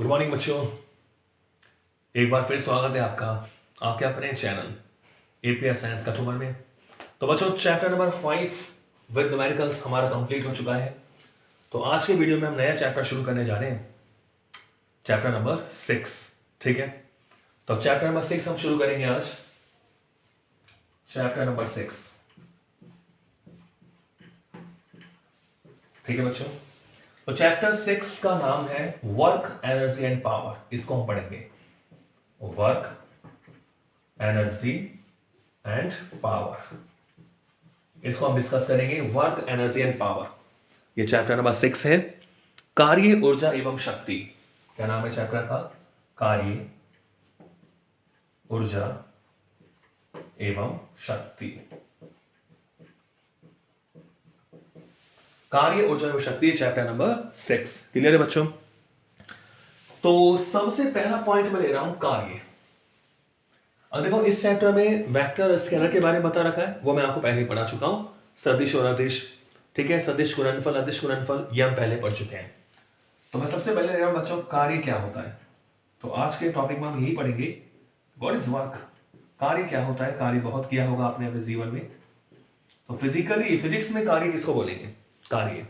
Good morning बच्चों। एक बार फिर स्वागत है आपका आपके अपने चैनल एपीएस साइंस का ट्यूबर में। तो बच्चों चैप्टर नंबर 5 विद न्यूमेरिकल्स हमारा कंप्लीट हो चुका है। तो आज के वीडियो में हम नया चैप्टर शुरू करने जा रहे हैं, चैप्टर नंबर 6। ठीक है, तो चैप्टर नंबर 6 हम शुरू करेंगे आज। चैप्टर नंबर 6, ठीक है बच्चों। तो चैप्टर 6 का नाम है वर्क, एनर्जी एंड पावर। इसको हम पढ़ेंगे, वर्क, एनर्जी एंड पावर। इसको हम डिस्कस करेंगे, वर्क, एनर्जी एंड पावर। ये चैप्टर नंबर 6 है, कार्य, ऊर्जा एवं शक्ति। क्या नाम है चैप्टर का? कार्य, ऊर्जा एवं शक्ति। कार्य, ऊर्जा एवं शक्ति, चैप्टर नंबर 6। क्लियर है बच्चों? तो सबसे पहला पॉइंट मैं ले रहा हूं कार्य। अब देखो इस चैप्टर में वेक्टर स्केलर के बारे में बता रखा है, वो मैं आपको पहले ही पढ़ा चुका हूं। सदिश और अदिश, ठीक है, सदिश, गुणनफल, अदिश, गुणनफल, ये हम पहले पढ़ चुके हैं। तो मैं सबसे पहले ले रहा हूं बच्चों कार्य क्या होता है। तो आज के टॉपिक में हम यही पढ़ेंगे, व्हाट इज वर्क, कार्य क्या होता है। कार्य बहुत किया होगा आपने अपने जीवन में। तो फिजिक्स में कार्य किसको बोलेंगे? कार्य,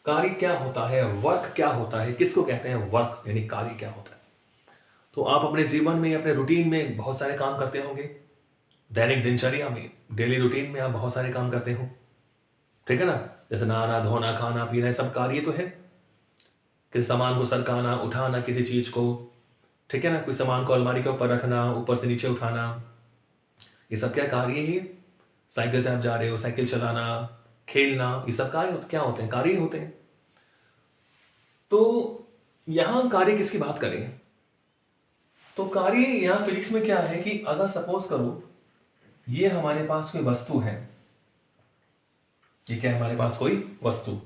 कार्य क्या होता है, वर्क क्या होता है, किसको कहते हैं वर्क, यानी कार्य क्या होता है। तो आप अपने जीवन में, अपने रूटीन में बहुत सारे काम करते होंगे। दैनिक दिनचर्या में, डेली रूटीन में आप बहुत सारे काम करते हो, ठीक है ना। जैसे नहाना, धोना, खाना पीना, सब कार्य तो है। किसी सामान को सरकाना, उठाना किसी चीज को, ठीक है ना। कोई सामान को अलमारी के ऊपर रखना, ऊपर से नीचे उठाना, ये सब क्या कार्य ही है। साइकिल से आप जा रहे हो, साइकिल चलाना, खेलना, ये सब क्या होते हैं? कार्य होते हैं। तो यहां कार्य किसकी बात करें? तो कार्य यहां फिजिक्स में क्या है कि अगर सपोज करो ये हमारे पास कोई वस्तु है, ये क्या है हमारे पास? कोई वस्तु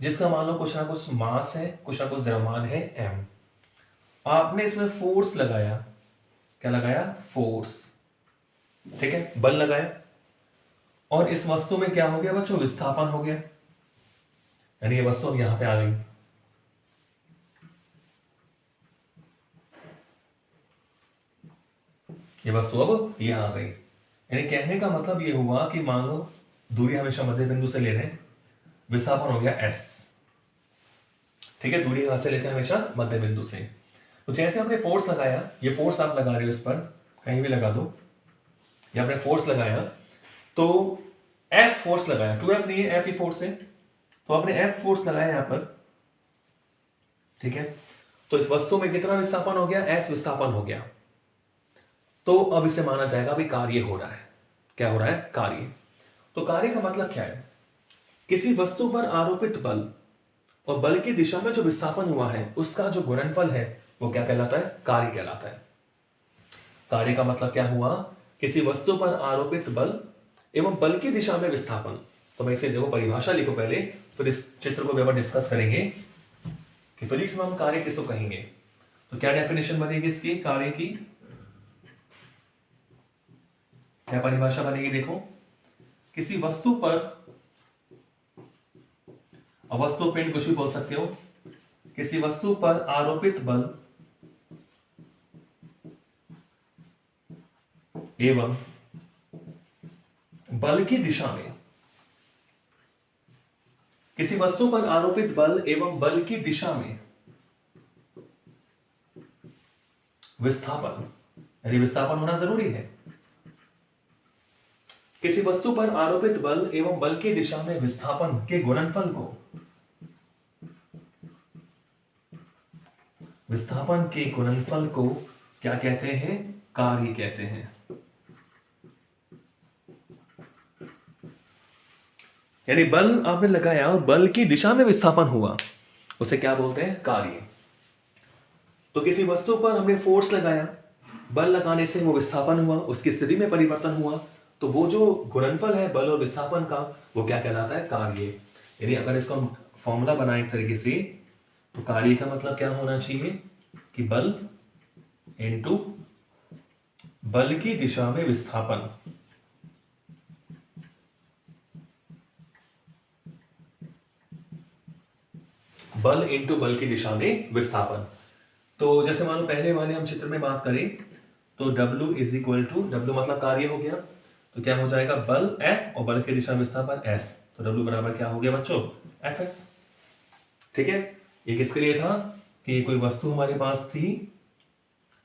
जिसका मान लो कुछ ना कुछ मास है, कुछ ना कुछ द्रव्यमान है m। आपने इसमें फोर्स लगाया, क्या लगाया? फोर्स, ठीक है, बल लगाया। और इस वस्तु में क्या हो गया बच्चों? विस्थापन हो गया, यानी ये वस्तु अब यहां पे आ गई। ये वस्तु अब यहां आ गई, यानी कहने का मतलब ये हुआ कि मान लो दूरी हमेशा मध्य बिंदु से ले रहे हैं, विस्थापन हो गया s, ठीक है। दूरी कहां से लेते हैं? हमेशा मध्य बिंदु से। तो जैसे आपने फोर्स लगाया, ये फोर्स आप लगा रहे हो, इस पर कहीं भी लगा दो, ये आपने फोर्स लगाया, तो F फोर्स लगाया, 2F नहीं है, F ही फोर्स है। तो आपने F फोर्स लगाया यहां पर, ठीक है। तो इस वस्तु में कितना विस्थापन हो गया? S विस्थापन हो गया। तो अब इसे माना जाएगा अभी कार्य हो रहा है। क्या हो रहा है? कार्य। तो कार्य का मतलब क्या है? किसी वस्तु पर आरोपित बल और बल की दिशा में जो विस्थापन हुआ है, उसका जो गुणनफल है, वो क्या कहलाता है? कार्य कहलाता है। कार्य का मतलब क्या हुआ? किसी वस्तु पर आरोपित बल एवं बल की दिशा में विस्थापन। तो मैं इसे देखो, परिभाषा लिखो पहले, फिर इस चित्र को भी डिस्कस करेंगे कि फिजिक्स में हम कार्य किसको कहेंगे। तो क्या डेफिनेशन बनेगी इसकी कार्य की? क्या परिभाषा बनेगी? देखो, किसी वस्तु पर, वस्तु पिंड कुछ भी बोल सकते हो, किसी वस्तु पर आरोपित बल एवं बल की दिशा में, किसी वस्तु पर आरोपित बल एवं बल की दिशा में विस्थापन, यानी विस्थापन होना जरूरी है। किसी वस्तु पर आरोपित बल एवं बल की दिशा में विस्थापन के गुणनफल को, विस्थापन के गुणनफल को क्या कहते हैं? कार्य कहते हैं। यानी बल आपने लगाया और बल की दिशा में विस्थापन हुआ, उसे क्या बोलते हैं? कार्य। तो किसी वस्तु पर हमने फोर्स लगाया, बल लगाने से वो विस्थापन हुआ, उसकी स्थिति में परिवर्तन हुआ, तो वो जो गुणनफल है बल और विस्थापन का, वो क्या कहलाता है? कार्य। यानी अगर इसको हम फॉर्मूला बनाए एक तरीके से, तो कार्य का मतलब क्या होना चाहिए कि बल इनटू बल की दिशा में विस्थापन, बल इंटू बल की दिशा में विस्थापन। तो जैसे मान लो पहले वाले हम चित्र में बात करें तो W is equal to, W मतलब कार्य हो गया, तो क्या हो जाएगा बल F और बल की दिशा में विस्थापन S, तो W बराबर क्या हो गया बच्चों Fs। ठीक है, ये किसके लिए था कि कोई वस्तु हमारे पास थी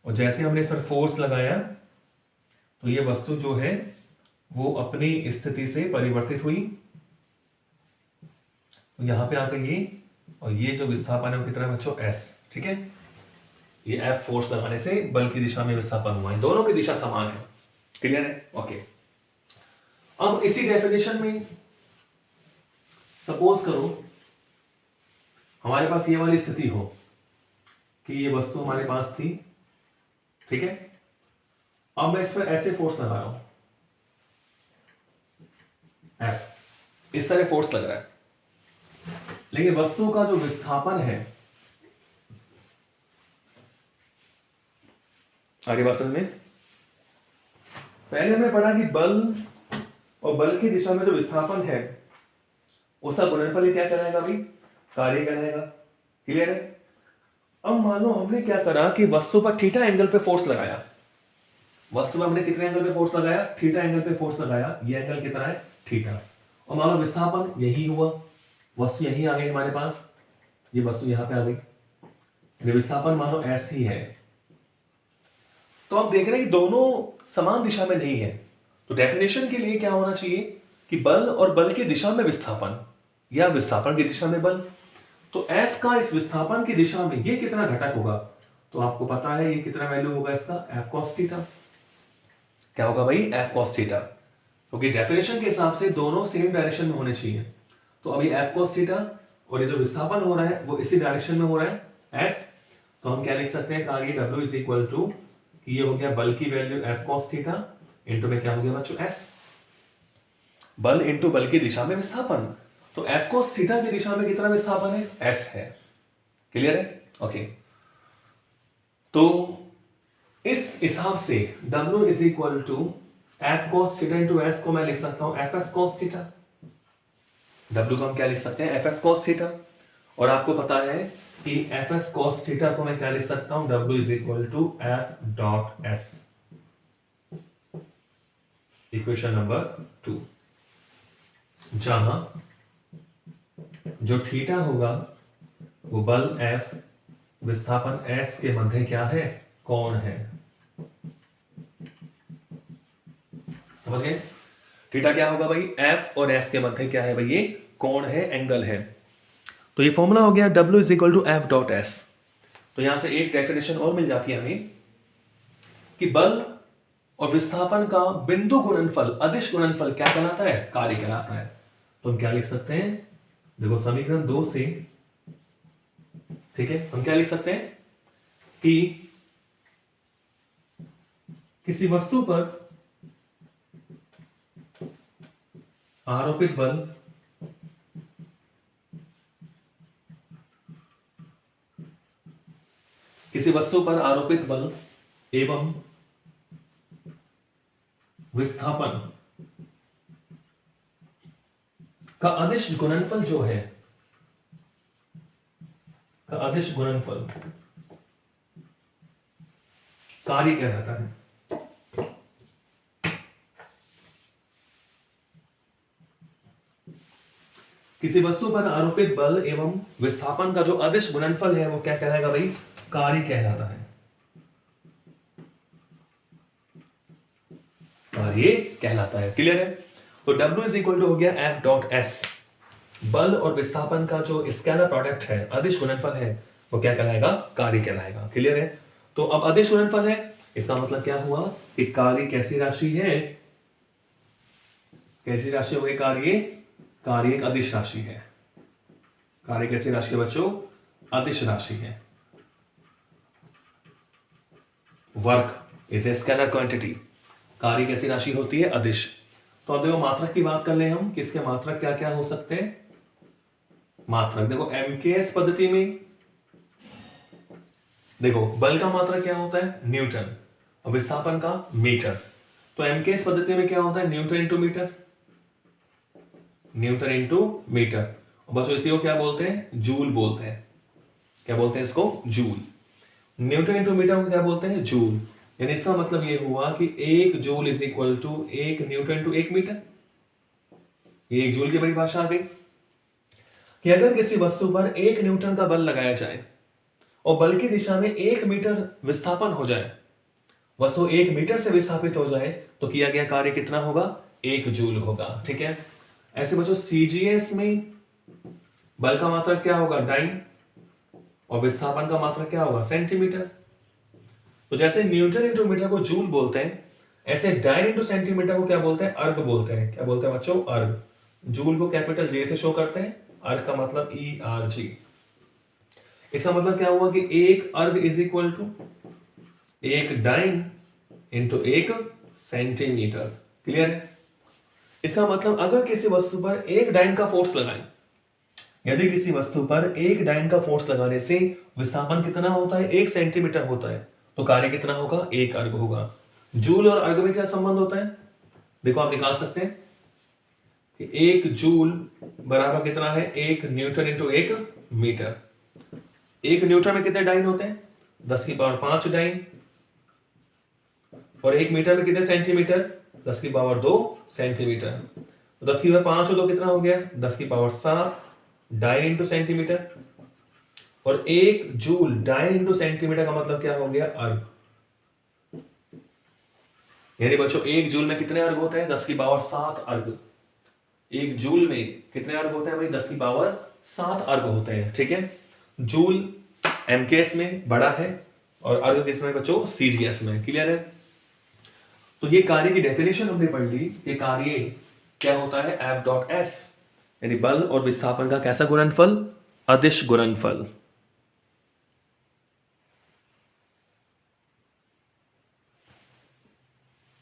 और जैसे हमने इस पर फोर्स लगाया तो ये वस्तु जो है वो अपनी स्थिति से परिवर्तित हुई, तो यहां पे आ गई ये, और ये जो विस्थापन है वो कितना है बच्चों S। ठीक है, ये F फोर्स लगाने से बल की दिशा में विस्थापन हुआ है, दोनों की दिशा समान है। क्लियर है? ओके। अब इसी डेफिनेशन में सपोज करो हमारे पास ये वाली स्थिति हो कि ये वस्तु हमारे पास थी, ठीक है, अब मैं इस पर ऐसे फोर्स लगा रहा हूं F, इस तरह फोर्स लग रहा है, लेकिन वस्तु का जो विस्थापन है, आगे बात समझ में, पहले हमने पढ़ा कि बल और बल की दिशा में जो विस्थापन है उसका गुणनफल ही क्या कहलाएगा भाई, कार्य कहलाएगा। क्लियर है? अब मान लो हमने क्या करा कि वस्तु पर थीटा एंगल पे फोर्स लगाया, वस्तु में हमने कितने एंगल पे फोर्स लगाया, थीटा एंगल पे फोर्स लगाया, ये एंगल कितना है थीटा, और मान लो विस्थापन यही हुआ, वस्तु यही आ गई हमारे पास, ये वस्तु यहां पे आ गई, विस्थापन मान लो ऐसे ही है, तो आप देख रहे हैं कि दोनों समान दिशा में नहीं है, तो डेफिनेशन के लिए क्या होना चाहिए कि बल और बल की दिशा में विस्थापन या विस्थापन की दिशा में बल, तो F का इस विस्थापन की दिशा में ये कितना घटक होगा, तो आपको पता है ये कितना वैल्यू होगा इसका F cos थीटा। क्या होगा भाई F cos थीटा, क्योंकि डेफिनेशन के हिसाब से दोनों सेम डायरेक्शन में होने चाहिए, तो अभी F cos थीटा और ये जो विस्थापन हो रहा है वो इसी डायरेक्शन में हो रहा है S, तो हम क्या लिख सकते हैं कार्य W इज इक्वल टू कि ये हो गया बल की value F cos theta into में क्या हो गया बच्चों S, बल इंटू बल की दिशा में विस्थापन, तो F cos थीटा की दिशा में कितना विस्थापन है S है। क्लियर है? ओके, तो इस हिसाब से W is equal to F cos theta into S को मैं लिख सकता हूं Fs cos थीटा, W को हम क्या लिख सकते हैं Fs cos थीटा, और आपको पता है कि Fs cos थीटा को मैं क्या लिख सकता हूं W is equal to F dot S, equation number 2, जहां जो थीटा होगा वो बल F विस्थापन S के मध्य क्या है, कोण है। समझ गए? थीटा क्या होगा भाई, F और S के मध्य क्या है भाई, ये कोण है, एंगल है, तो ये फॉर्मूला हो गया W is equal to F dot S। तो यहां से एक डेफिनेशन और मिल जाती है हमें कि बल और विस्थापन का बिंदु गुणनफल, अदिश गुणनफल क्या कहलाता है, कार्य कहलाता है। तो हम क्या लिख सकते हैं, देखो समीकरण 2 से, ठीक है, हम क्या लिख सकते हैं कि किसी वस्तु पर आरोपित बल किसी वस्तु पर आरोपित बल एवं विस्थापन का अदिश गुणनफल जो है, का अदिश गुणनफल कार्य कहलाता है। किसी वस्तु पर आरोपित बल एवं विस्थापन का जो अदिश गुणनफल है वो क्या कहलाएगा भाई, कार्य कहलाता है, कार्य कहलाता है। क्लियर है? तो W इज इक्वल टू हो गया F डॉट S, बल और विस्थापन का जो स्केलर प्रोडक्ट है, अदिश गुणनफल है, वो क्या कहलाएगा, कार्य कहलाएगा। क्लियर है? तो अब अदिश गुणनफल है, इसका मतलब क्या हुआ कि कार्य कैसी राशि है, कैसी राशि हो गई कार्य, कार्य एक अदिश राशि है। कार्य कैसी राशि है बच्चों, अदिश राशि है। Work is a scalar quantity, कार्य कैसी राशि होती है, अदिश। तो अब देखो मात्रक की बात कर ले हम, किसके मात्रक क्या क्या हो सकते हैं, मात्रक देखो MKS पद्धति में देखो बल का मात्रक क्या होता है, न्यूटन, और विस्थापन का मीटर। तो MKS पद्धति में क्या होता है, newton into metre, newton into metre, बस इसी को क्या बोलते हैं, जूल बोलते हैं। क्या बोलते हैं इसको? जूल। न्यूटन इंटू मीटर को क्या बोलते हैं? जूल। यानी इसका मतलब ये हुआ कि 1 joule is equal to 1 newton to 1 metre. ये 1 जूल की परिभाषा आ गई कि अगर किसी वस्तु पर 1 न्यूटन का बल लगाया जाए और बल की दिशा में 1 मीटर विस्थापन हो जाए, वस्तु 1 मीटर से विस्थापित हो जाए, तो किया गया कार्य कितना होगा? 1 जूल होगा। ठीक है। ऐसे बच्चों सीजीएस में बल का मात्रक क्या होगा? डाइन, और विस्थापन का मात्रक क्या होगा? सेंटीमीटर। तो जैसे न्यूटन इंटू मीटर को जूल बोलते हैं, ऐसे डाइन इंटू सेंटीमीटर को क्या बोलते हैं? अर्ग बोलते हैं। क्या बोलते हैं बच्चों? अर्ग। जूल को कैपिटल जे से शो करते हैं, अर्ग का मतलब ERG। इसका मतलब क्या हुआ कि 1 erg is equal to 1 dyne into 1 centimetre. Clear है? इसका मतलब अगर किसी वस्तु पर 1 डाइन का फोर्स लगाएं, यदि किसी वस्तु पर 1 डाइन का फोर्स लगाने से विस्थापन कितना होता है? 1 सेंटीमीटर होता है, तो कार्य कितना होगा? 1 अर्ग होगा। जूल और अर्ग में क्या संबंध होता है? देखो आप निकाल सकते हैं कि 1 जूल बराबर कितना है? 1 न्यूटन इंटू 1 मीटर। 1 न्यूटन में कितने डाइन होते हैं? 10 की पावर 5 डाइन। और 1 मीटर में कितने सेंटीमीटर? 10 की पावर 2 सेंटीमीटर। तो 10 की पावर 5 हो तो कितना हो गया? 10 की पावर 7 डाइन इंटू सेंटीमीटर। और 1 जूल डाइन इंटू सेंटीमीटर का मतलब क्या हो गया? अर्ग। यानी बच्चों 1 जूल में कितने अर्ग होते हैं? 10 की पावर 7 अर्ग। 1 जूल में कितने अर्ग होते हैं भाई? 10 की पावर 7 अर्ग होते हैं। ठीक है। जूल एमकेएस में बड़ा है और अर्ग किसमें बच्चों? सीजीएस में। क्लियर है? तो ये कार्य की डेफिनेशन हमने पढ़ ली कि कार्य क्या होता है? F डॉट S, यानी बल और विस्थापन का कैसा गुणनफल? अदिश गुणनफल।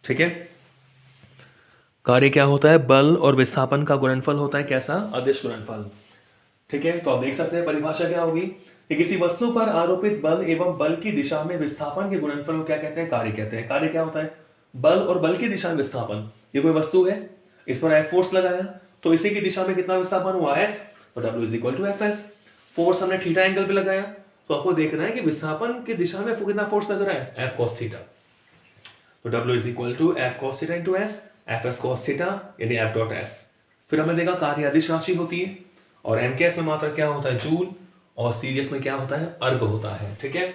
ठीक है। कार्य क्या होता है? बल और विस्थापन का गुणनफल होता है कैसा? अदिश गुणनफल। ठीक है। तो आप देख सकते हैं परिभाषा क्या होगी कि किसी वस्तु पर आरोपित बल एवं बल की दिशा में विस्थापन के गुणनफल को क्या कहते हैं? कार्य कहते हैं। कार्य क्या होता है? बल और बल की दिशा में विस्थापन। ये कोई वस्तु है, इस पर F फोर्स लगाया, तो इसी की दिशा में कितना विस्थापन हुआ? S। तो W is equal to FS। Force हमने थीटा एंगल पे लगाया, तो आपको देखना है कि विस्थापन की दिशा में कितना फोर्स लग रहा है? F cos theta. तो W is equal to F cos theta into S, FS cos theta, यानी F डॉट S। फिर हमने देखा कार्य अदिश राशि होती है, और MKS में मात्रक क्या होता है? जूल, और सीजीएस में क्या होता है? अर्ग होता है। ठीक है।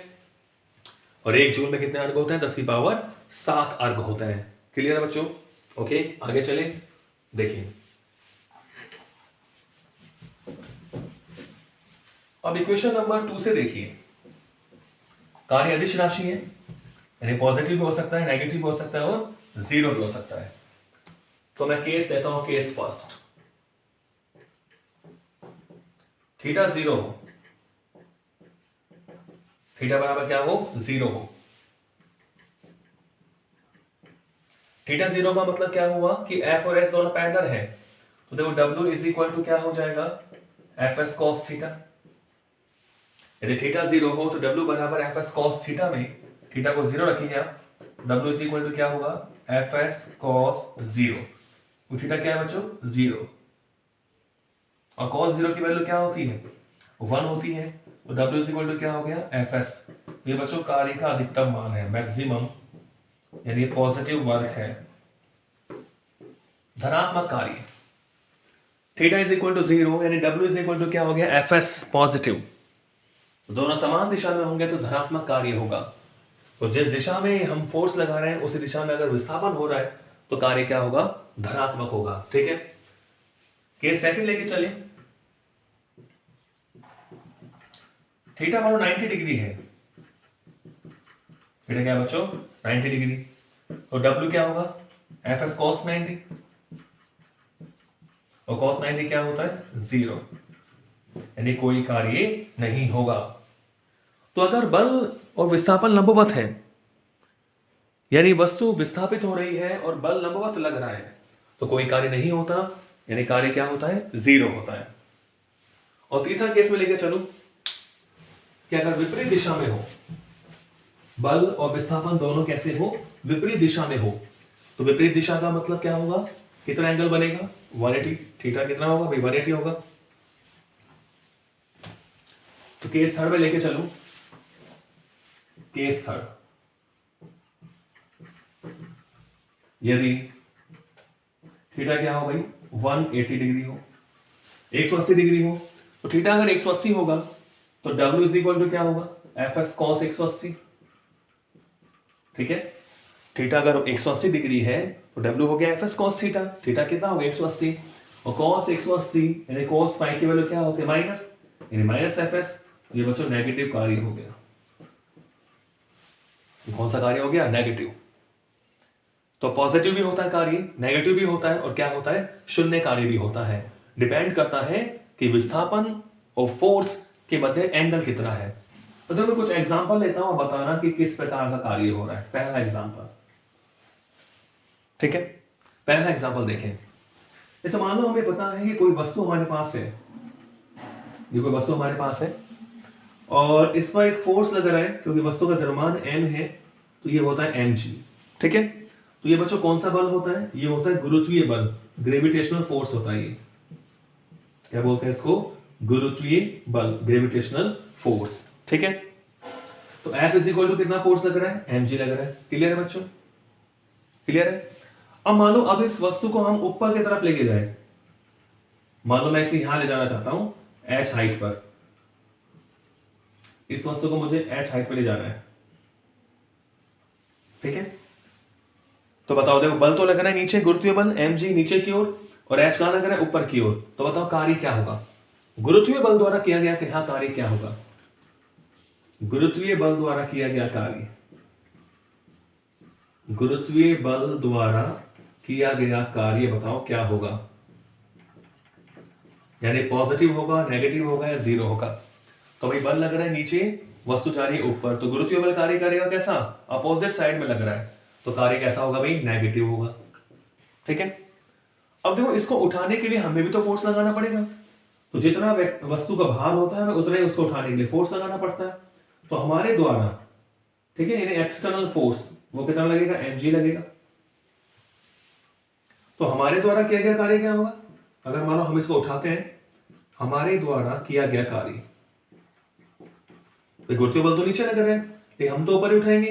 और 1 जूल में कितने अर्ग होते हैं? 10 की पावर 7 अर्ग होते हैं। क्लियर है बच्चों? ओके, आगे चले। देखिए अब इक्वेशन नंबर 2 से देखिए। कार्य अदिश राशि है, यानी पॉजिटिव भी हो सकता है, नेगेटिव भी हो सकता है, और जीरो भी हो सकता है। तो मैं केस लेता हूं, केस फर्स्ट। थीटा 0 हो, थीटा बराबर क्या हो? 0 हो। थीटा 0 का मतलब क्या हुआ कि F और S दोनों पैरेलल है, तो देखो W इज इक्वल टू क्या हो जाएगा? FS cos theta. यदि थीटा 0 हो तो W बराबर FS cos थीटा में थीटा को 0 रखिए आप, W इज इक्वल टू क्या होगा? FS cos 0। तो थीटा क्या है बच्चों? 0। और cos 0 की वैल्यू क्या होती है? 1 होती है। तो W इज इक्वल टू क्या हो गया? FS। ये बच्चों कार्य का अधिकतम मान है, मैक्सिमम, यानी पॉजिटिव वर्क है, धनात्मक कार्य। थीटा इज इक्वल टू 0, यानी W इज इक्वल टू क्या हो गया? FS positive. तो दोनों समान दिशा में होंगे तो धनात्मक कार्य होगा। तो जिस दिशा में हम फोर्स लगा रहे हैं उसी दिशा में अगर विस्थापन हो रहा है तो कार्य क्या होगा? धनात्मक होगा। ठीक है। केस सेकंड लेके चले। थीटा मानो 90 डिग्री है। थीटा क्या है बच्चों? 90 डिग्री। तो W क्या होगा? FS cos 90, और cos 90 क्या होता है? 0, यानी कोई कार्य नहीं होगा। तो अगर बल और विस्थापन लंबवत है, यानी वस्तु विस्थापित हो रही है और बल लंबवत लग रहा है, तो कोई कार्य नहीं होता, यानी कार्य क्या होता है? 0 होता है। और तीसरा केस में लेकर चलूं कि अगर विपरीत दिशा में हो, बल और विस्थापन दोनों कैसे हो? विपरीत दिशा में हो, तो विपरीत दिशा का मतलब क्या होगा? कितना एंगल बनेगा? 180। थीटा कितना होगा भाई? 180 होगा। तो केस थर्ड में लेके चलूं, केस थर्ड, यदि थीटा क्या हो भाई 180 डिग्री हो, 180 डिग्री हो, तो थीटा अगर 180 होगा तो W इज इक्वल टू क्या होगा एफ एक्स कॉस 180। ठीक है, थीटा अगर 180 डिग्री है तो W हो गया F x cos theta, theta कितना होगा 180, और कॉस 180 यानी कॉस पाई की वैल्यू क्या होती है माइनस, यानी माइनस एफ एक्स। ये बच्चों नेगेटिव कार्य हो गया। कौन सा कार्य हो गया नेगेटिव। तो पॉजिटिव भी होता है कार्य, नेगेटिव भी होता है, और क्या होता है शून्य कार्य भी होता है। डिपेंड करता है कि विस्थापन और फोर्स के मध्य एंगल कितना है। तो मैं कुछ एग्जांपल लेता हूं, बताना कि किस प्रकार का कार्य हो रहा है। पहला एग्जांपल, ठीक है, पहला एग्जांपल देखें। जैसे मान लो हमें पता है कि कोई वस्तु हमारे पास है, ये कोई वस्तु हमारे पास है और इस पर एक फोर्स लग रहा है, क्योंकि वस्तु का द्रव्यमान m है तो ये होता है mg। ठीक है, तो ये बच्चों कौन सा बल होता है, ये होता है गुरुत्वीय बल, ग्रेविटेशनल फोर्स होता है। ये क्या बोलते हैं इसको, गुरुत्वीय बल, ग्रेविटेशनल फोर्स। ठीक है, तो F इज इक्वल टू कितना फोर्स लग रहा है mg लग रहा है। क्लियर है बच्चों, क्लियर है। अब मान लो अब इस वस्तु को हम ऊपर की तरफ लेके जाए, मान लो मैं इसे यहां ले जाना चाहता हूं h हाइट पर, इस वस्तु को मुझे h हाइट पर ले जाना है। ठीक है, तो बताओ, देखो बल तो लग रहा है नीचे, गुरुत्वीय बल mg नीचे की ओर, और h कहां लग रहा है ऊपर की ओर। तो बताओ कार्य क्या होगा, गुरुत्वीय बल द्वारा किया गया कि हाँ कार्य क्या होगा, गुरुत्वीय बल द्वारा किया गया कार्य, गुरुत्वीय बल द्वारा किया गया कार्य बताओ क्या होगा, यानी पॉजिटिव होगा, नेगेटिव होगा या जीरो होगा। तो भाई बल लग रहा है नीचे, वस्तु जा रही है ऊपर, तो गुरुत्वीय बल कार्य करेगा कैसा, अपोजिट साइड में लग रहा है, तो कार्य कैसा होगा भाई नेगेटिव होगा। ठीक है, अब देखो इसको उठाने के लिए हमें भी तो फोर्स लगाना पड़ेगा, तो जितना वस्तु का भार होता है उतना ही उसको उठाने के लिए फोर्स लगाना पड़ता है। तो हमारे द्वारा, ठीक है, यानी एक्सटर्नल फोर्स वो कितना लगेगा mg लगेगा। तो हमारे द्वारा किया गया कार्य क्या होगा, अगर मान लो हम इसको उठाते हैं, हमारे द्वारा किया गया कार्य, तो गुरुत्वीय बल तो नीचे लग रहा है लेकिन हम तो ऊपर ही उठाएंगे,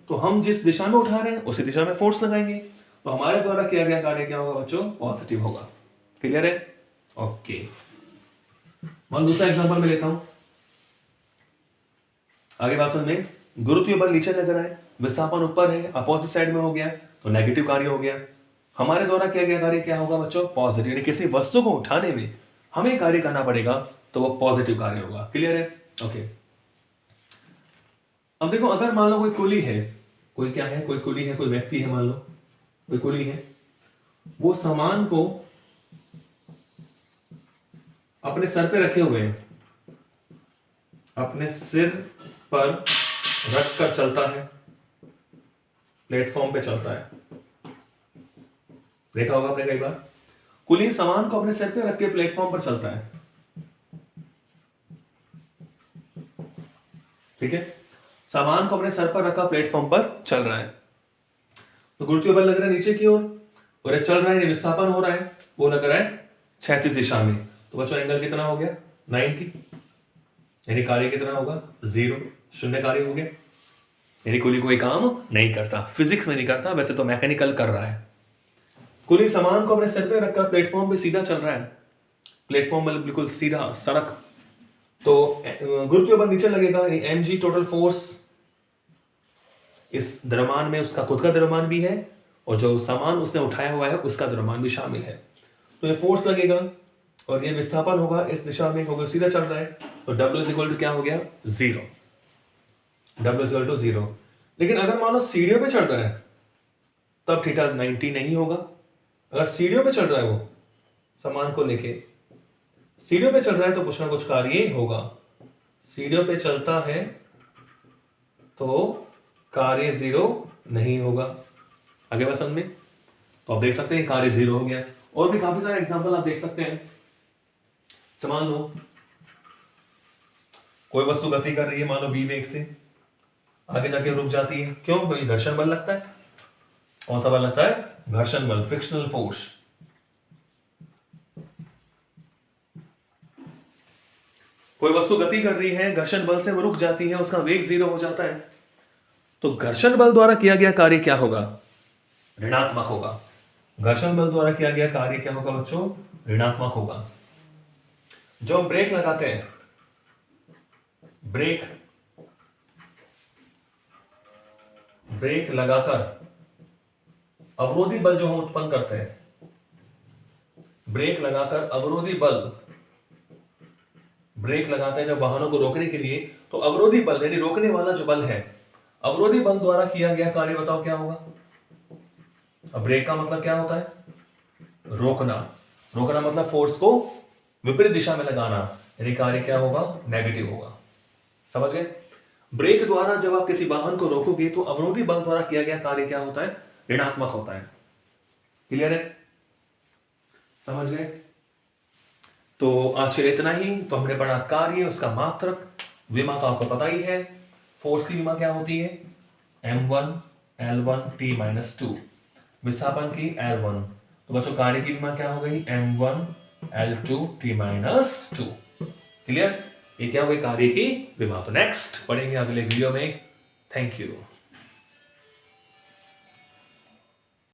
तो हम जिस दिशा में उठा रहे हैं उसी दिशा में फोर्स लगाएंगे, तो हमारे द्वारा किया गया कार्य क्या होगा बच्चों, पॉजिटिव होगा। क्लियर है, ओके। मान दूसरा एग्जांपल में लेता हूं, आगे बात समझ में, गुरुत्वीय बल नीचे लग रहा है, विस्थापन ऊपर है, अपोजिट साइड में हो गया, तो नेगेटिव कार्य हो गया। हमारे द्वारा किया गया कार्य क्या होगा बच्चों, पॉजिटिव, यानी किसी वस्तु को उठाने में हमें कार्य करना पड़ेगा तो वो पॉजिटिव कार्य होगा। क्लियर है, ओके। अब देखो अगर मान लो कोई कुली है, कोई क्या है, कोई कुली है, कोई व्यक्ति है, मान लो कोई कुली है, वो सामान को अपने सर पे रखे हुए हैं, अपने सिर पर रख कर चलता है, प्लेटफॉर्म पे चलता है। देखा होगा आपने कई बार, कुली सामान को अपने सिर पे रख के प्लेटफॉर्म पर चलता है। ठीक है, सामान को अपने सर पर रखा प्लेटफॉर्म पर चल रहा है, तो गुरुत्वीय बल लग रहा है नीचे की ओर, और ये चल रहा है, विस्थापन हो रहा है, वो लग रहा है क्षैतिज दिशा में। तो बच्चों एंगल कितना हो गया 90, यानी कार्य कितना होगा 0, शून्य कार्य हो गया, यानी कुली कोई काम नहीं करता, फिजिक्स में नहीं करता, वैसे तो मैकेनिकल कर रहा है। कुली सामान को अपने सिर पे रखकर प्लेटफॉर्म पे सीधा चल रहा है, प्लेटफॉर्म मतलब बिल्कुल सीधा सड़क, तो गुरुत्वीय बल नीचे लगेगा, यानी mg टोटल फोर्स, इस द्रव्यमान में उसका खुद का द्रव्यमान भी है और जो सामान उसने उठाया हुआ है उसका द्रव्यमान भी शामिल है, तो ये फोर्स लगेगा और ये विस्थापन होगा इस दिशा में, होगा सीधा चल रहा है, तो W इज इक्वल टू क्या हो गया 0, W इज इक्वल टू 0। लेकिन अगर मान लो सीढ़ियों पे चढ़ रहा है तब थीटा 90 नहीं होगा। अगर सीढ़ियों पे चढ़ रहा है, वो सामान को लेके सीढ़ियों पे चल रहा है तो कुछ ना कुछ कार्य होगा, सीढ़ियों पे चलता है तो कार्य 0 नहीं होगा। आगे बात समझ में, तो आप देख सकते हैं कार्य 0 हो गया। और भी काफी सारे एग्जांपल आप देख सकते हैं। मान लो कोई वस्तु गति कर रही है, मान लो v वेग से, आगे जाके रुक जाती है, क्यों, कोई घर्षण बल लगता है। कौन सा बल लगता है, घर्षण बल, फ्रिक्शनल फोर्स। कोई वस्तु गति कर रही है, घर्षण बल से वो रुक जाती है, उसका वेग 0 हो जाता है, तो घर्षण बल द्वारा किया गया कार्य क्या होगा? ऋणात्मक होगा। घर्षण बल द्वारा किया गया कार्य क्या होगा बच्चों? ऋणात्मक होगा। जो हम ब्रेक लगाते हैं, ब्रेक लगाकर अवरोधी बल जो हम उत्पन्न करते हैं, ब्रेक लगाकर अवरोधी बल, ब्रेक लगाते हैं जब वाहनों को रोकने के लिए, तो अवरोधी बल यानी रोकने वाला जो बल है, अवरोधी बल द्वारा किया गया कार्य बताओ क्या होगा? अब ब्रेक का मतलब क्या होता है? रोकना। रोकना मतलब फोर्स को विपरीत दिशा में लगाना, यानी कार्य क्या होगा? नेगेटिव होगा। समझ गए? ब्रेक द्वारा जब आप किसी वाहन को रोकोगे तो अवरोधी बल द्वारा किया गया कार्य क्या होता है? ऋणात्मक होता है। क्लियर है? समझ गए? तो आज के लिए इतना ही। तो हमने पढ़ा कार्य, उसका मात्रक, विमा तो आपको पता ही है। फोर्स की विमा क्या होती है? m1 l1 t-2। विस्थापन की L1। तो बच्चों कार्य की विमा क्या हो गई? m1 l2 t-2। क्लियर? ये क्या हो गई? कार्य की विमा। तो नेक्स्ट पढ़ेंगे अगले वीडियो में। Thank you.